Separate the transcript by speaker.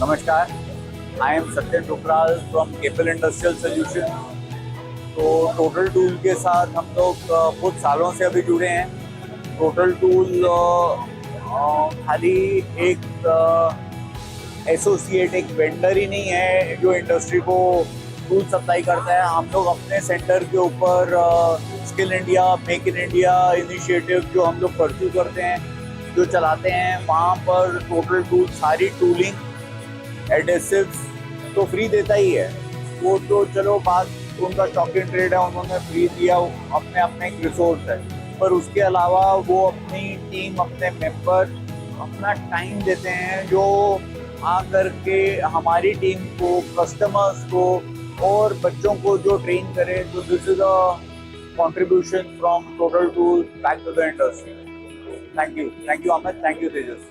Speaker 1: नमस्कार, I am Satyan Thukral from Kepal industrial solution. तो total tool के साथ हम लोग बहुत सालों से अभी जुड़े हैं। टोटल टूल खाली एक एसोसिएट, एक वेंडर ही नहीं है जो इंडस्ट्री को टूल सप्लाई करता है। हम लोग अपने सेंटर के ऊपर skill India, make in India initiative जो हम लोग परस्यू करते हैं, जो चलाते हैं, वहाँ पर टोटल टूल, सारी टूलिंग, एडेसिव्स तो फ्री देता ही है। वो तो चलो बात, उनका स्टॉक इन ट्रेड है, उन्होंने फ्री दिया, अपने अपने एक रिसोर्स है। पर उसके अलावा वो अपनी टीम, अपने मेंबर अपना टाइम देते हैं, जो आ करके हमारी टीम को, कस्टमर्स को और बच्चों को जो ट्रेन करे। तो this is a contribution from Total Tool back to the industry. Thank you, Amit, thank you, Tejas.